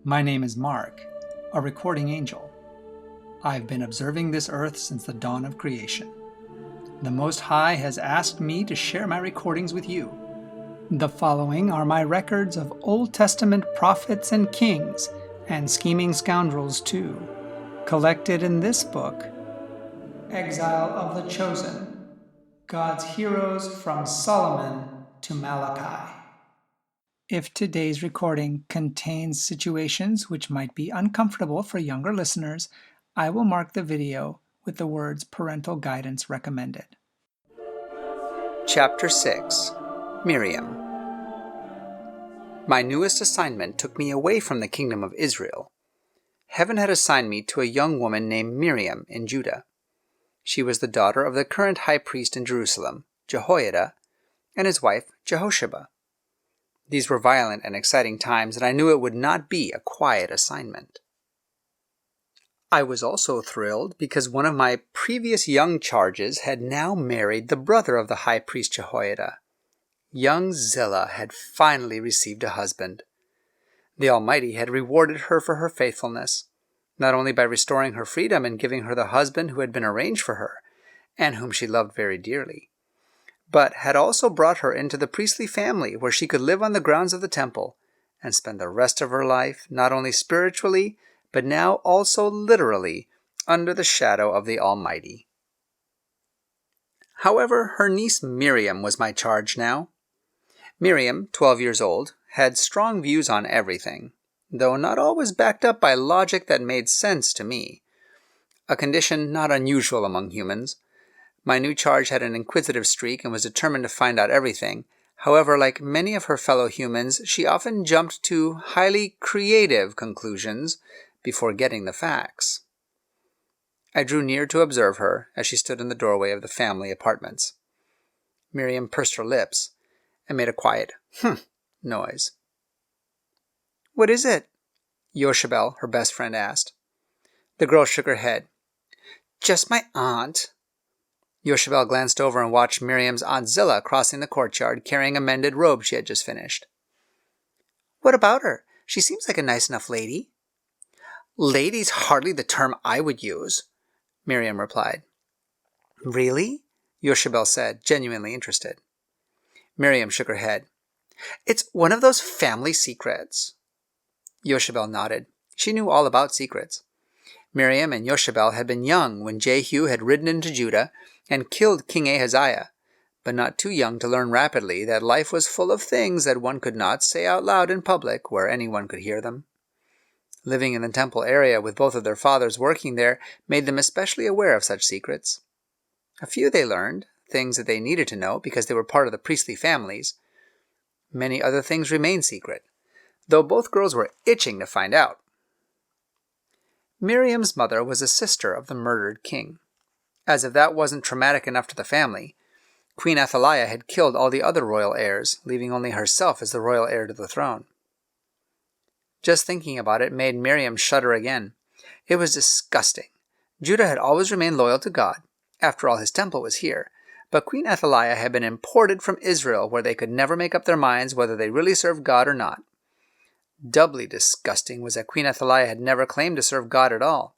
My name is Mark, a recording angel. I've been observing this earth since the dawn of creation. The Most High has asked me to share my recordings with you. The following are my records of Old Testament prophets and kings, and scheming scoundrels too, collected in this book, Exile of the Chosen, God's Heroes from Solomon to Malachi. If today's recording contains situations which might be uncomfortable for younger listeners, I will mark the video with the words Parental Guidance Recommended. Chapter 6 Miriam. My newest assignment took me away from the kingdom of Israel. Heaven had assigned me to a young woman named Miriam in Judah. She was the daughter of the current high priest in Jerusalem, Jehoiada, and his wife, Jehosheba. These were violent and exciting times, and I knew it would not be a quiet assignment. I was also thrilled because one of my previous young charges had now married the brother of the high priest Jehoiada. Young Zillah had finally received a husband. The Almighty had rewarded her for her faithfulness, not only by restoring her freedom and giving her the husband who had been arranged for her, and whom she loved very dearly, but had also brought her into the priestly family where she could live on the grounds of the temple and spend the rest of her life not only spiritually, but now also literally under the shadow of the Almighty. However, her niece Miriam was my charge now. Miriam, 12 years old, had strong views on everything, though not always backed up by logic that made sense to me, a condition not unusual among humans. My new charge had an inquisitive streak and was determined to find out everything. However, like many of her fellow humans, she often jumped to highly creative conclusions before getting the facts. I drew near to observe her as she stood in the doorway of the family apartments. Miriam pursed her lips and made a quiet noise. "What is it?" Yoshebel, her best friend, asked. The girl shook her head. "Just my aunt." Yoshebel glanced over and watched Miriam's Aunt Zillah crossing the courtyard, carrying a mended robe she had just finished. "What about her? She seems like a nice enough lady." "Lady's hardly the term I would use," Miriam replied. "Really?" Yoshebel said, genuinely interested. Miriam shook her head. "It's one of those family secrets." Yoshebel nodded. She knew all about secrets. Miriam and Yoshebel had been young when Jehu had ridden into Judah and killed King Ahaziah, but not too young to learn rapidly that life was full of things that one could not say out loud in public where anyone could hear them. Living in the temple area with both of their fathers working there made them especially aware of such secrets. A few they learned, things that they needed to know because they were part of the priestly families. Many other things remained secret, though both girls were itching to find out. Miriam's mother was a sister of the murdered king. As if that wasn't traumatic enough to the family, Queen Athaliah had killed all the other royal heirs, leaving only herself as the royal heir to the throne. Just thinking about it made Miriam shudder again. It was disgusting. Judah had always remained loyal to God. After all, his temple was here. But Queen Athaliah had been imported from Israel, where they could never make up their minds whether they really served God or not. Doubly disgusting was that Queen Athaliah had never claimed to serve God at all.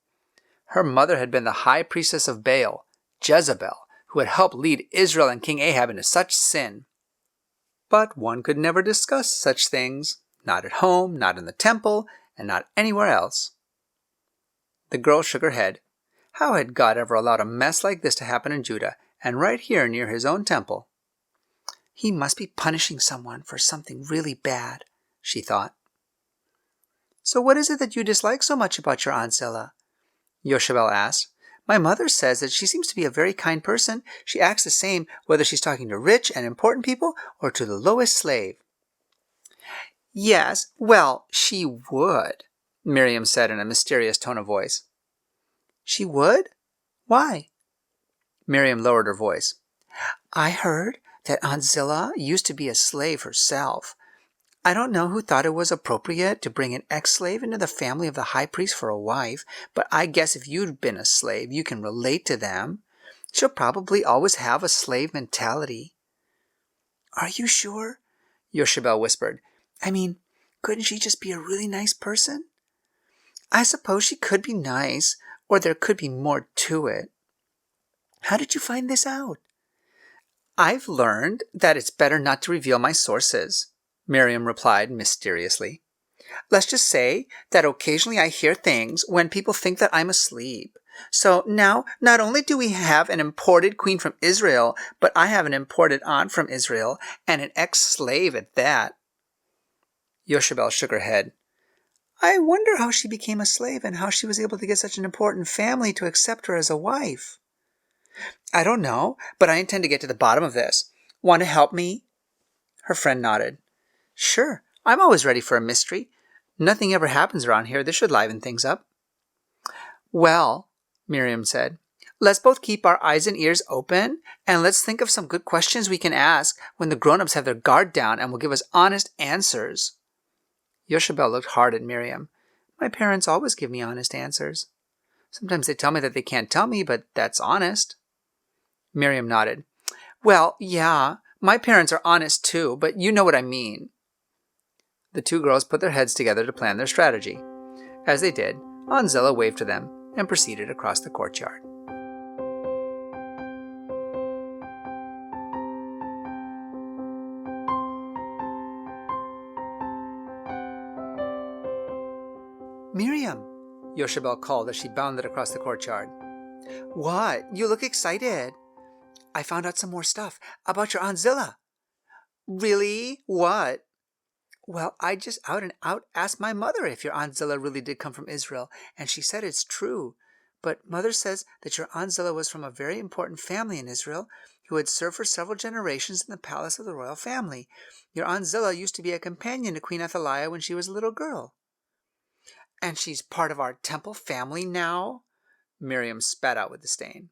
Her mother had been the high priestess of Baal, Jezebel, who had helped lead Israel and King Ahab into such sin. But one could never discuss such things, not at home, not in the temple, and not anywhere else. The girl shook her head. How had God ever allowed a mess like this to happen in Judah, and right here near his own temple? He must be punishing someone for something really bad, she thought. "So what is it that you dislike so much about your Aunt Zillah?" Yoshebel asked. "My mother says that she seems to be a very kind person. She acts the same whether she's talking to rich and important people or to the lowest slave." "Yes, well, she would," Miriam said in a mysterious tone of voice. "She would? Why?" Miriam lowered her voice. "I heard that Aunt Zillah used to be a slave herself. I don't know who thought it was appropriate to bring an ex-slave into the family of the high priest for a wife, but I guess if you'd been a slave, you can relate to them. She'll probably always have a slave mentality." "Are you sure?" Yoshebel whispered. "I mean, couldn't she just be a really nice person? I suppose she could be nice, or there could be more to it. How did you find this out? I've learned that it's better not to reveal my sources, Miriam replied mysteriously. Let's just say that occasionally I hear things when people think that I'm asleep. So now, not only do we have an imported queen from Israel, but I have an imported aunt from Israel, and an ex-slave at that. Yoshabel shook her head. I wonder how she became a slave and how she was able to get such an important family to accept her as a wife. I don't know, but I intend to get to the bottom of this. Want to help me? Her friend nodded. Sure, I'm always ready for a mystery. Nothing ever happens around here. This should liven things up. Well, Miriam said, let's both keep our eyes and ears open, and let's think of some good questions we can ask when the grown-ups have their guard down and will give us honest answers. Yoshabel looked hard at Miriam. My parents always give me honest answers. Sometimes they tell me that they can't tell me, but that's honest. Miriam nodded. Well, yeah, my parents are honest too, but you know what I mean. The two girls put their heads together to plan their strategy. As they did, Zillah waved to them and proceeded across the courtyard. Miriam, Yoshabel called as she bounded across the courtyard. What? You look excited. I found out some more stuff about your Aunt Zillah. Really? What? Well, I just out and out asked my mother if your Aunt Zillah really did come from Israel, and she said it's true. But Mother says that your Aunt Zillah was from a very important family in Israel who had served for several generations in the palace of the royal family. Your Aunt Zillah used to be a companion to Queen Athaliah when she was a little girl. And she's part of our temple family now? Miriam spat out with disdain.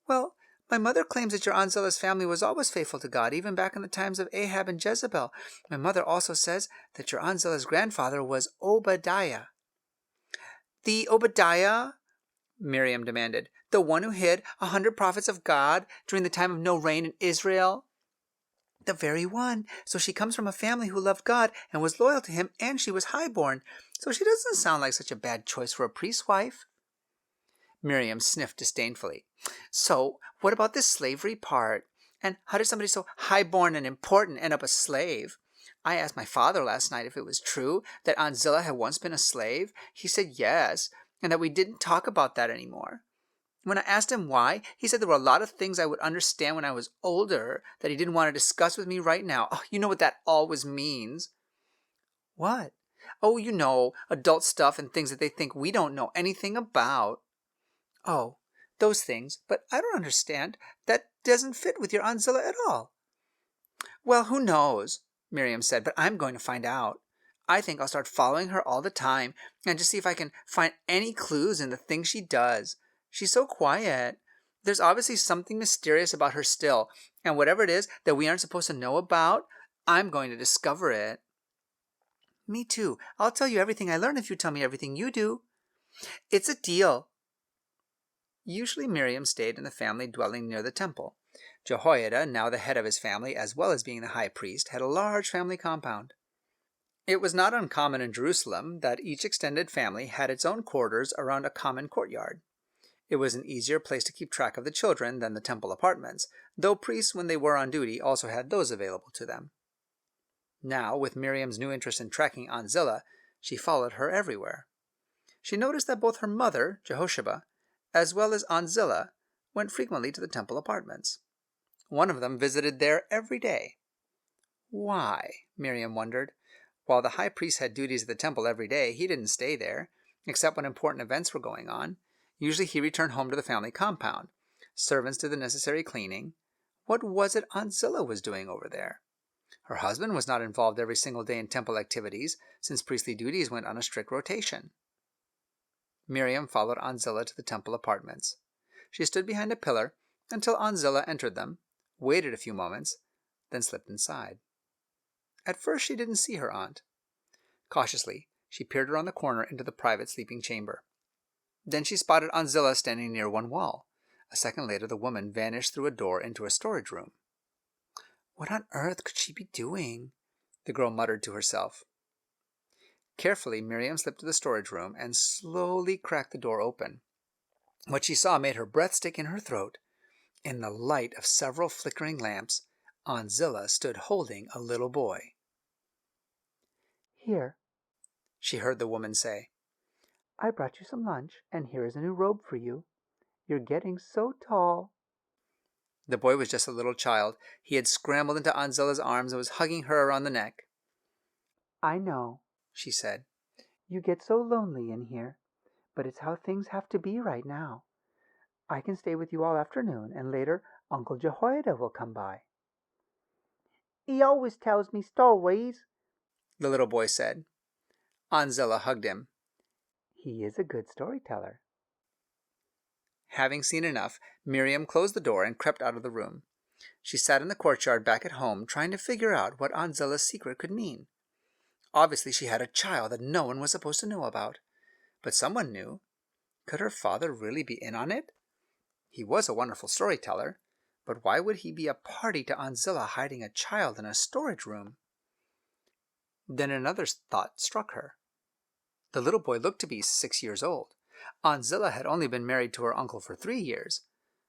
Well, my mother claims that your Aunt Zillah's family was always faithful to God, even back in the times of Ahab and Jezebel. My mother also says that your Aunt Zillah's grandfather was Obadiah. The Obadiah? Miriam demanded. The one who hid 100 prophets of God during the time of no rain in Israel? The very one. So she comes from a family who loved God and was loyal to him, and she was highborn. So she doesn't sound like such a bad choice for a priest's wife. Miriam sniffed disdainfully. So, what about this slavery part? And how did somebody so highborn and important end up a slave? I asked my father last night if it was true that Aunt Zillah had once been a slave. He said yes, and that we didn't talk about that anymore. When I asked him why, he said there were a lot of things I would understand when I was older that he didn't want to discuss with me right now. Oh, you know what that always means. What? Oh, you know, adult stuff and things that they think we don't know anything about. Oh, those things, but I don't understand. That doesn't fit with your Aunt Zillah at all. Well, who knows, Miriam said, but I'm going to find out. I think I'll start following her all the time and just see if I can find any clues in the things she does. She's so quiet. There's obviously something mysterious about her still, and whatever it is that we aren't supposed to know about, I'm going to discover it. Me too. I'll tell you everything I learn if you tell me everything you do. It's a deal. Usually Miriam stayed in the family dwelling near the temple. Jehoiada, now the head of his family, as well as being the high priest, had a large family compound. It was not uncommon in Jerusalem that each extended family had its own quarters around a common courtyard. It was an easier place to keep track of the children than the temple apartments, though priests, when they were on duty, also had those available to them. Now, with Miriam's new interest in tracking Aunt Zillah, she followed her everywhere. She noticed that both her mother, Jehosheba, as well as Aunt Zillah, went frequently to the temple apartments. One of them visited there every day. Why? Miriam wondered. While the high priest had duties at the temple every day, he didn't stay there, except when important events were going on. Usually he returned home to the family compound. Servants did the necessary cleaning. What was it Aunt Zillah was doing over there? Her husband was not involved every single day in temple activities, since priestly duties went on a strict rotation. Miriam followed Aunt Zillah to the temple apartments. She stood behind a pillar until Aunt Zillah entered them, waited a few moments, then slipped inside. At first she didn't see her aunt. Cautiously, she peered around the corner into the private sleeping chamber. Then she spotted Aunt Zillah standing near one wall. A second later, the woman vanished through a door into a storage room. What on earth could she be doing? The girl muttered to herself. Carefully, Miriam slipped to the storage room and slowly cracked the door open. What she saw made her breath stick in her throat. In the light of several flickering lamps, Aunt Zillah stood holding a little boy. "Here," she heard the woman say. "I brought you some lunch, and here is a new robe for you. You're getting so tall." The boy was just a little child. He had scrambled into Aunt Zillah's arms and was hugging her around the neck. "I know," she said. "you get so lonely in here, but it's how things have to be right now. I can stay with you all afternoon, and later Uncle Jehoiada will come by." "He always tells me stories," the little boy said. Aunt Zillah hugged him. "He is a good storyteller." Having seen enough, Miriam closed the door and crept out of the room. She sat in the courtyard back at home, trying to figure out what Aunt Zillah's secret could mean. Obviously, she had a child that no one was supposed to know about. But someone knew. Could her father really be in on it? He was a wonderful storyteller, but why would he be a party to Aunt Zillah hiding a child in a storage room? Then another thought struck her. The little boy looked to be 6 years old. Aunt Zillah had only been married to her uncle for 3 years.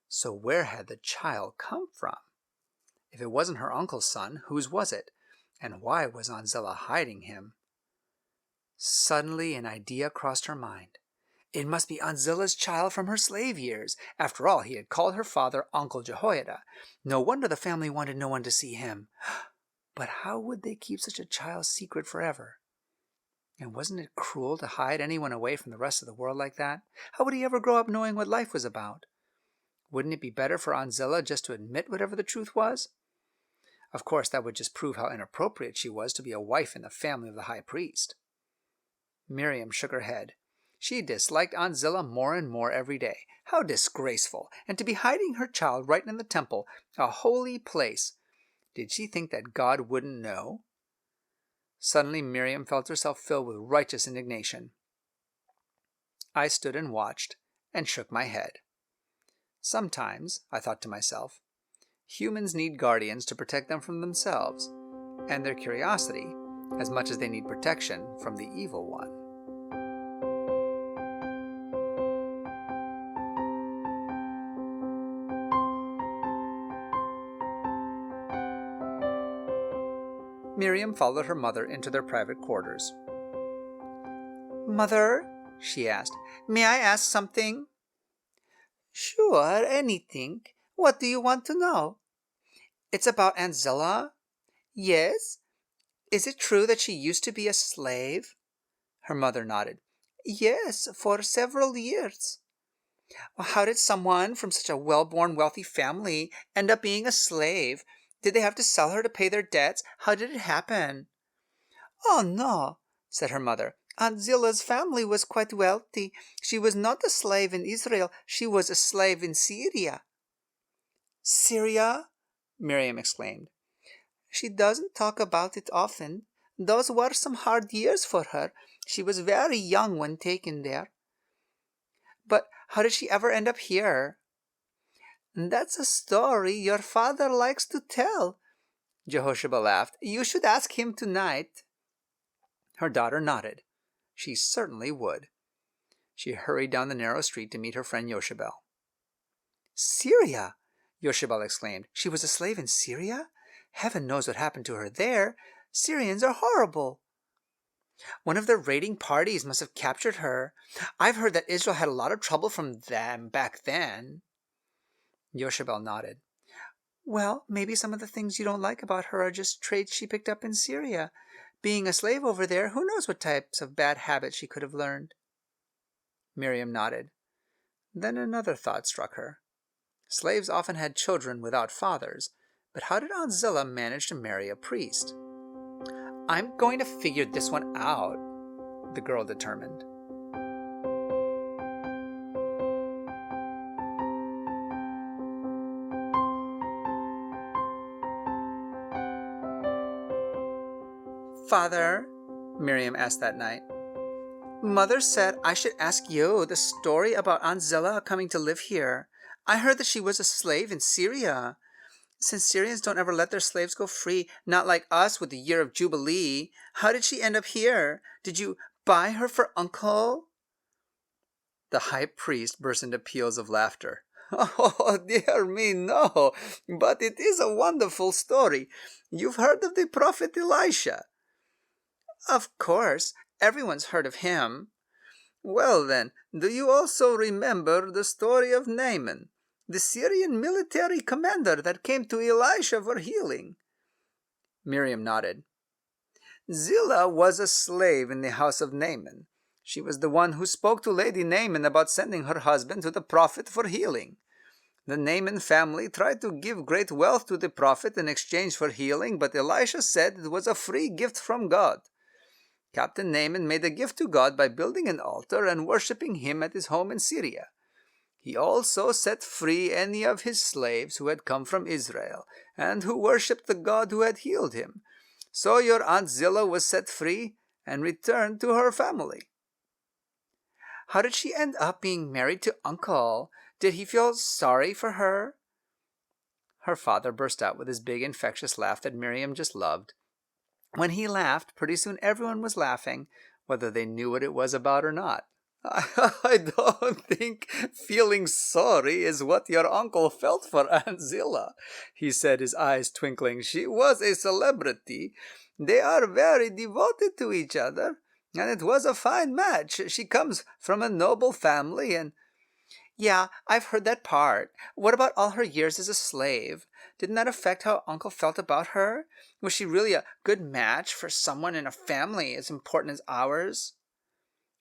So where had the child come from? If it wasn't her uncle's son, whose was it? And why was Aunt Zillah hiding him? Suddenly an idea crossed her mind. It must be Aunt Zillah's child from her slave years. After all, he had called her father Uncle Jehoiada. No wonder the family wanted no one to see him. But how would they keep such a child's secret forever? And wasn't it cruel to hide anyone away from the rest of the world like that? How would he ever grow up knowing what life was about? Wouldn't it be better for Aunt Zillah just to admit whatever the truth was? Of course, that would just prove how inappropriate she was to be a wife in the family of the high priest. Miriam shook her head. She disliked Aunt Zillah more and more every day. How disgraceful! And to be hiding her child right in the temple, a holy place. Did she think that God wouldn't know? Suddenly Miriam felt herself filled with righteous indignation. I stood and watched and shook my head. Sometimes, I thought to myself, humans need guardians to protect them from themselves and their curiosity as much as they need protection from the evil one. Miriam followed her mother into their private quarters. "Mother," she asked, "may I ask something?" "Sure, anything. What do you want to know?" "It's about Aunt Zillah." "Yes." "Is it true that she used to be a slave?" Her mother nodded. "Yes, for several years." "Well, how did someone from such a well-born, wealthy family end up being a slave? Did they have to sell her to pay their debts? How did it happen?" "Oh, no," said her mother. "Aunt Zillah's family was quite wealthy. She was not a slave in Israel. She was a slave in Syria." "Syria?" Miriam exclaimed. "She doesn't talk about it often. Those were some hard years for her. She was very young when taken there." "But how did she ever end up here?" "That's a story your father likes to tell." Jehoshaphat laughed. "You should ask him tonight." Her daughter nodded. She certainly would. She hurried down the narrow street to meet her friend Yoshabel. "Syria!" Yoshabel exclaimed. "She was a slave in Syria? Heaven knows what happened to her there. Syrians are horrible." "One of the raiding parties must have captured her. I've heard that Israel had a lot of trouble from them back then." Yoshabel nodded. "Well, maybe some of the things you don't like about her are just traits she picked up in Syria. Being a slave over there, who knows what types of bad habits she could have learned?" Miriam nodded. Then another thought struck her. Slaves often had children without fathers, but how did Aunt Zillah manage to marry a priest? "I'm going to figure this one out," the girl determined. "Father," Miriam asked that night, "Mother said I should ask you the story about Aunt Zillah coming to live here. I heard that she was a slave in Syria. Since Syrians don't ever let their slaves go free, not like us with the year of Jubilee, how did she end up here? Did you buy her for Uncle?" The high priest burst into peals of laughter. "Oh, dear me, no. But it is a wonderful story. You've heard of the prophet Elisha?" "Of course. Everyone's heard of him." "Well, then, do you also remember the story of Naaman, the Syrian military commander that came to Elisha for healing?" Miriam nodded. "Zillah was a slave in the house of Naaman. She was the one who spoke to Lady Naaman about sending her husband to the prophet for healing. The Naaman family tried to give great wealth to the prophet in exchange for healing, but Elisha said it was a free gift from God. Captain Naaman made a gift to God by building an altar and worshipping him at his home in Syria. He also set free any of his slaves who had come from Israel and who worshipped the God who had healed him. So your Aunt Zillah was set free and returned to her family." "How did she end up being married to Uncle? Did he feel sorry for her?" Her father burst out with his big infectious laugh that Miriam just loved. When he laughed, pretty soon everyone was laughing, whether they knew what it was about or not. "I don't think feeling sorry is what your uncle felt for Aunt Zillah," he said, his eyes twinkling. "She was a celebrity. They are very devoted to each other, and it was a fine match. She comes from a noble family, and—" "Yeah, I've heard that part. What about all her years as a slave? Didn't that affect how Uncle felt about her? Was she really a good match for someone in a family as important as ours?"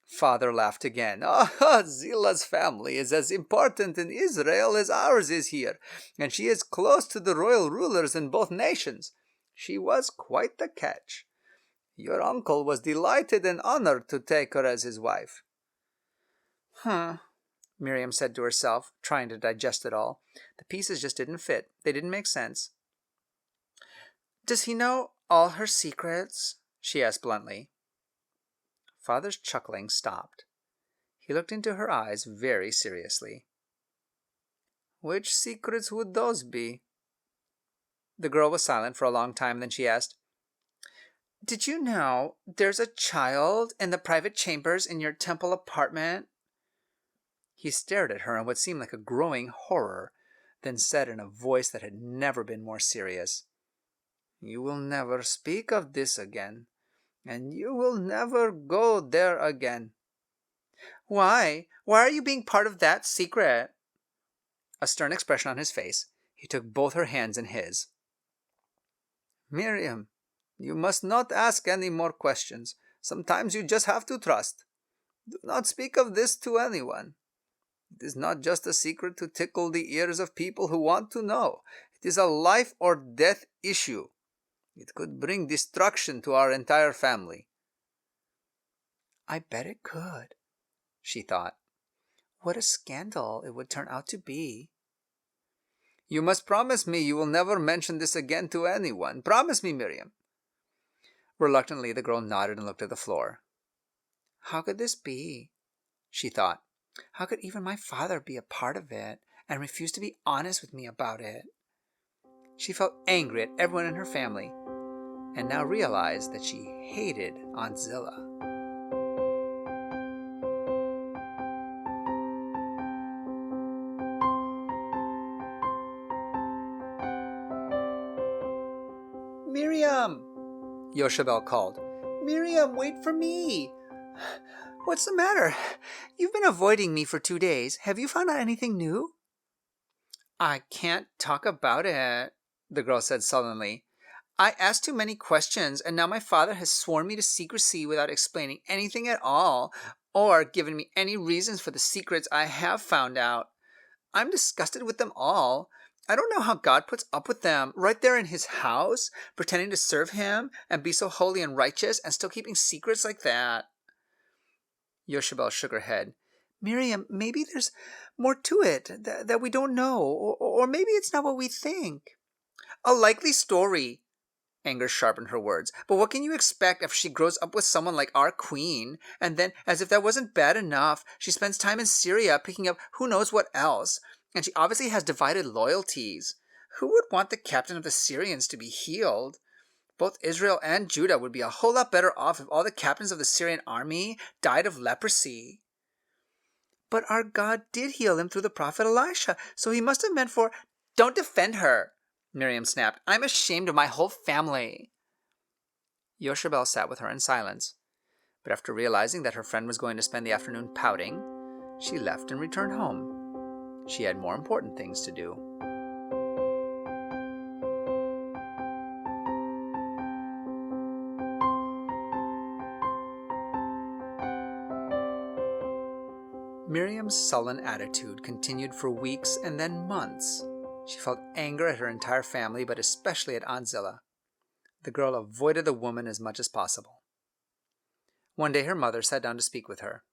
Father laughed again. "Ah, Zillah's family is as important in Israel as ours is here, and she is close to the royal rulers in both nations. She was quite the catch. Your uncle was delighted and honored to take her as his wife." Miriam said to herself, trying to digest it all. The pieces just didn't fit. They didn't make sense. "Does he know all her secrets?" she asked bluntly. Father's chuckling stopped. He looked into her eyes very seriously. "Which secrets would those be?" The girl was silent for a long time, then she asked, "Did you know there's a child in the private chambers in your temple apartment?" He stared at her in what seemed like a growing horror, then said in a voice that had never been more serious, "You will never speak of this again, and you will never go there again." "Why? Why are you being part of that secret?" A stern expression on his face, he took both her hands in his. "Miriam, you must not ask any more questions. Sometimes you just have to trust. Do not speak of this to anyone. It is not just a secret to tickle the ears of people who want to know. It is a life or death issue. It could bring destruction to our entire family." "I bet it could," she thought. "What a scandal it would turn out to be." "You must promise me you will never mention this again to anyone. Promise me, Miriam." Reluctantly, the girl nodded and looked at the floor. How could this be? She thought. How could even my father be a part of it and refuse to be honest with me about it? She felt angry at everyone in her family and now realized that she hated Aunt Zillah. "Miriam!" Yoshabel called. "Miriam, wait for me!" "What's the matter? You've been avoiding me for 2 days. Have you found out anything new?" "I can't talk about it," the girl said sullenly. "I asked too many questions, and now my father has sworn me to secrecy without explaining anything at all, or giving me any reasons for the secrets I have found out. I'm disgusted with them all. I don't know how God puts up with them, right there in his house, pretending to serve him and be so holy and righteous and still keeping secrets like that." Yoshabel shook her head. "Miriam, maybe there's more to it that we don't know, or maybe it's not what we think." "A likely story." Anger sharpened her words. "But what can you expect if she grows up with someone like our queen, and then, as if that wasn't bad enough, she spends time in Syria picking up who knows what else, and she obviously has divided loyalties. Who would want the captain of the Syrians to be healed? Both Israel and Judah would be a whole lot better off if all the captains of the Syrian army died of leprosy. But our God did heal him through the prophet Elisha, so he must have meant for... Don't defend her, Miriam snapped. I'm ashamed of my whole family. Yoshabel sat with her in silence, but after realizing that her friend was going to spend the afternoon pouting, she left and returned home. She had more important things to do. Miriam's sullen attitude continued for weeks and then months. She felt anger at her entire family, but especially at Aunt Zillah. The girl avoided the woman as much as possible. One day her mother sat down to speak with her.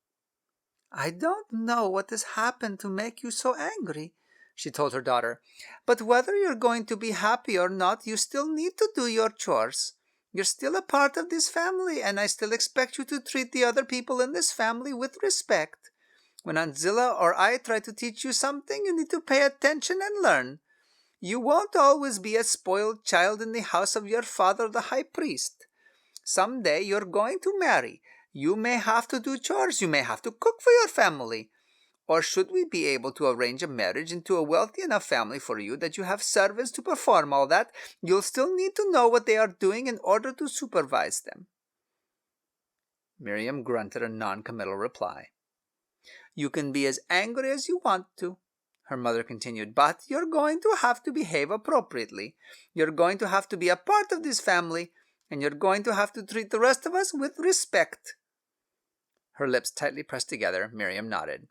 "I don't know what has happened to make you so angry," she told her daughter, "but whether you're going to be happy or not, you still need to do your chores. You're still a part of this family, and I still expect you to treat the other people in this family with respect. When Aunt Zillah or I try to teach you something, you need to pay attention and learn. You won't always be a spoiled child in the house of your father, the high priest. Someday you're going to marry. You may have to do chores. You may have to cook for your family. Or should we be able to arrange a marriage into a wealthy enough family for you that you have servants to perform all that, you'll still need to know what they are doing in order to supervise them." Miriam grunted a non-committal reply. "You can be as angry as you want to," her mother continued, "but you're going to have to behave appropriately. You're going to have to be a part of this family, and you're going to have to treat the rest of us with respect." Her lips tightly pressed together, Miriam nodded.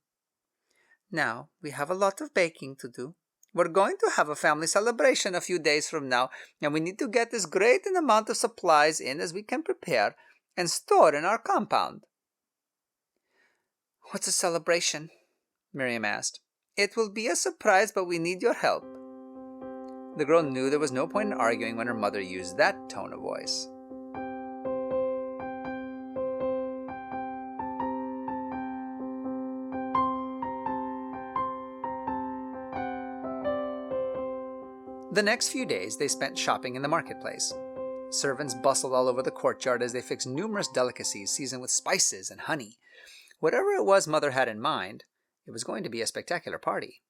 "Now, we have a lot of baking to do. We're going to have a family celebration a few days from now, and we need to get as great an amount of supplies in as we can prepare and store in our compound." "What's a celebration?" Miriam asked. "It will be a surprise, but we need your help." The girl knew there was no point in arguing when her mother used that tone of voice. The next few days they spent shopping in the marketplace. Servants bustled all over the courtyard as they fixed numerous delicacies seasoned with spices and honey. Whatever it was Mother had in mind, it was going to be a spectacular party.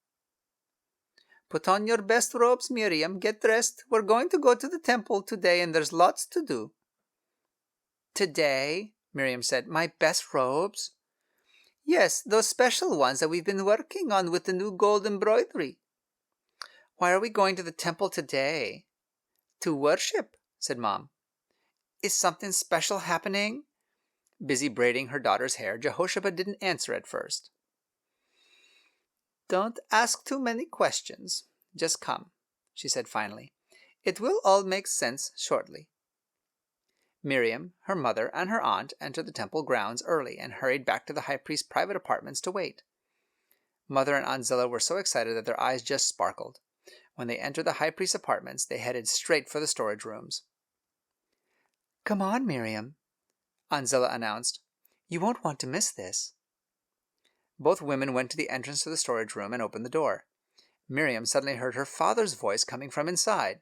"Put on your best robes, Miriam. Get dressed. We're going to go to the temple today, and there's lots to do." "Today?" Miriam said. "My best robes?" "Yes, those special ones that we've been working on with the new gold embroidery." "Why are we going to the temple today?" "To worship," said Mom. "Is something special happening?" Busy braiding her daughter's hair, Jehoshaphat didn't answer at first. "Don't ask too many questions. Just come," she said finally. "It will all make sense shortly." Miriam, her mother, and her aunt entered the temple grounds early and hurried back to the high priest's private apartments to wait. Mother and Aunt Zillah were so excited that their eyes just sparkled. When they entered the high priest's apartments, they headed straight for the storage rooms. "Come on, Miriam," Aunt Zillah announced. "You won't want to miss this." Both women went to the entrance to the storage room and opened the door. Miriam suddenly heard her father's voice coming from inside.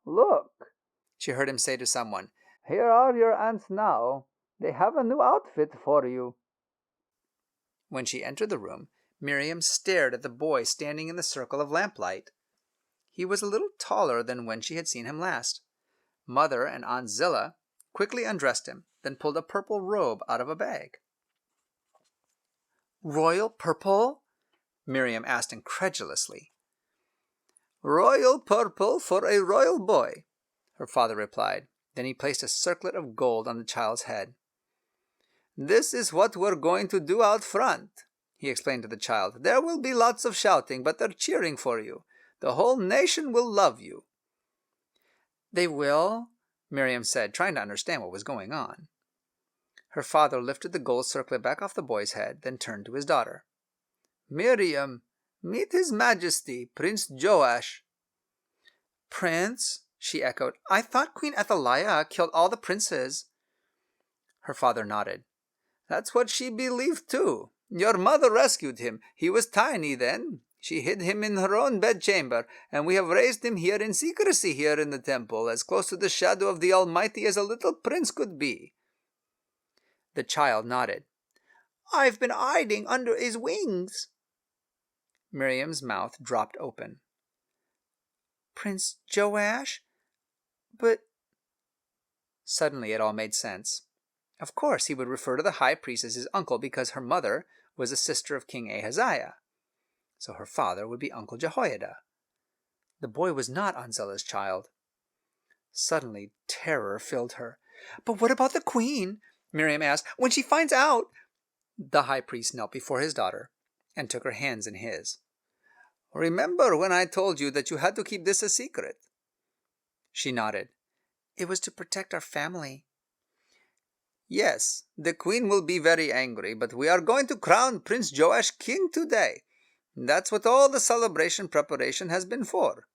"Look," she heard him say to someone. "here are your aunts now. They have a new outfit for you." When she entered the room, Miriam stared at the boy standing in the circle of lamplight. He was a little taller than when she had seen him last. Mother and Aunt Zillah quickly undressed him, then pulled a purple robe out of a bag. "Royal purple?" Miriam asked incredulously. "Royal purple for a royal boy," her father replied. Then he placed a circlet of gold on the child's head. "This is what we're going to do out front," he explained to the child. "There will be lots of shouting, but they're cheering for you. The whole nation will love you." "They will?" Miriam said, trying to understand what was going on. Her father lifted the gold circlet back off the boy's head, then turned to his daughter. "Miriam, meet His Majesty, Prince Joash." "Prince?" she echoed. "I thought Queen Athaliah killed all the princes." Her father nodded. "That's what she believed too. Your mother rescued him. He was tiny then. She hid him in her own bedchamber, and we have raised him here in secrecy here in the temple, as close to the shadow of the Almighty as a little prince could be." The child nodded. "I've been hiding under his wings." Miriam's mouth dropped open. "Prince Joash? But—" Suddenly it all made sense. Of course he would refer to the high priest as his uncle because her mother was a sister of King Ahaziah. So her father would be Uncle Jehoiada. The boy was not Aunt Zillah's child. Suddenly terror filled her. "But what about the queen?" Miriam asked. "When she finds out—" The high priest knelt before his daughter and took her hands in his. "Remember when I told you that you had to keep this a secret?" She nodded. "It was to protect our family." "Yes, the queen will be very angry, but we are going to crown Prince Joash king today. That's what all the celebration preparation has been for.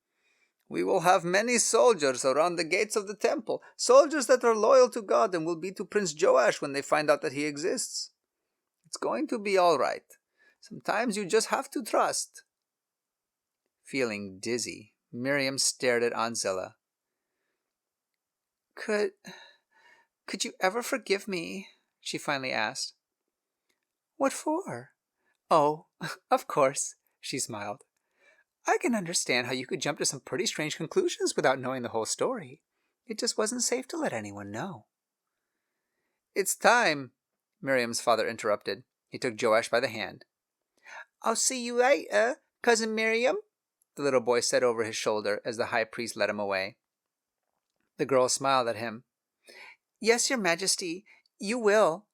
We will have many soldiers around the gates of the temple, soldiers that are loyal to God and will be to Prince Joash when they find out that he exists. It's going to be all right. Sometimes you just have to trust." Feeling dizzy, Miriam stared at Aunt Zillah. Could you ever forgive me?" she finally asked. "What for?" "Oh, of course," she smiled. "I can understand how you could jump to some pretty strange conclusions without knowing the whole story. It just wasn't safe to let anyone know." "It's time," Miriam's father interrupted. He took Joash by the hand. "I'll see you later, Cousin Miriam," the little boy said over his shoulder as the high priest led him away. The girl smiled at him. "Yes, Your Majesty, you will."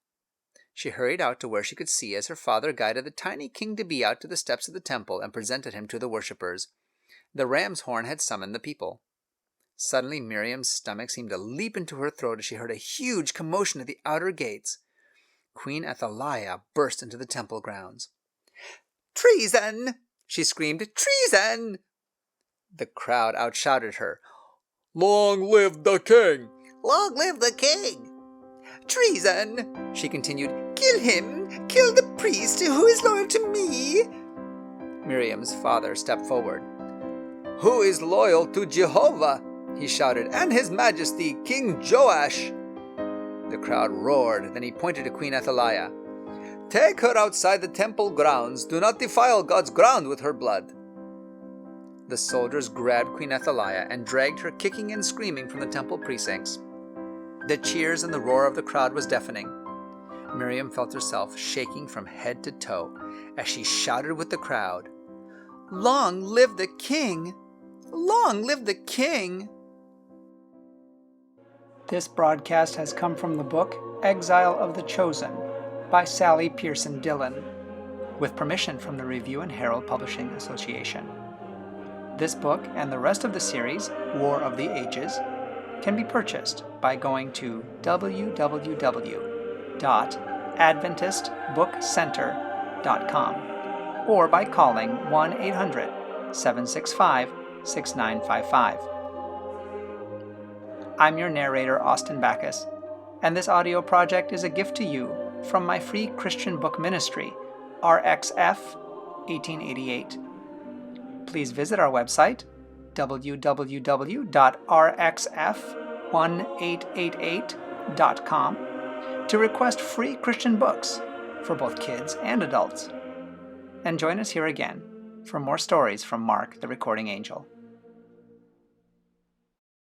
She hurried out to where she could see as her father guided the tiny king-to-be out to the steps of the temple and presented him to the worshippers. The ram's horn had summoned the people. Suddenly Miriam's stomach seemed to leap into her throat as she heard a huge commotion at the outer gates. Queen Athaliah burst into the temple grounds. "Treason!" she screamed. "Treason!" The crowd outshouted her. "Long live the king! Long live the king!" "Treason!" she continued. "Kill him! Kill the priest who is loyal to me!" Miriam's father stepped forward. "Who is loyal to Jehovah?" he shouted, "and his majesty, King Joash!" The crowd roared. Then he pointed to Queen Athaliah. "Take her outside the temple grounds. Do not defile God's ground with her blood." The soldiers grabbed Queen Athaliah and dragged her kicking and screaming from the temple precincts. The cheers and the roar of the crowd was deafening. Miriam felt herself shaking from head to toe as she shouted with the crowd, "Long live the king! Long live the king!" This broadcast has come from the book Exile of the Chosen by Sally Pierson Dillon, with permission from the Review and Herald Publishing Association. This book and the rest of the series, War of the Ages, can be purchased by going to www.adventistbookcenter.com or by calling 1-800-765-6955. I'm your narrator, Austin Backus, and this audio project is a gift to you from my free Christian book ministry, RXF 1888. Please visit our website, www.rxf1888.com, to request free Christian books for both kids and adults. And join us here again for more stories from Mark, the Recording Angel.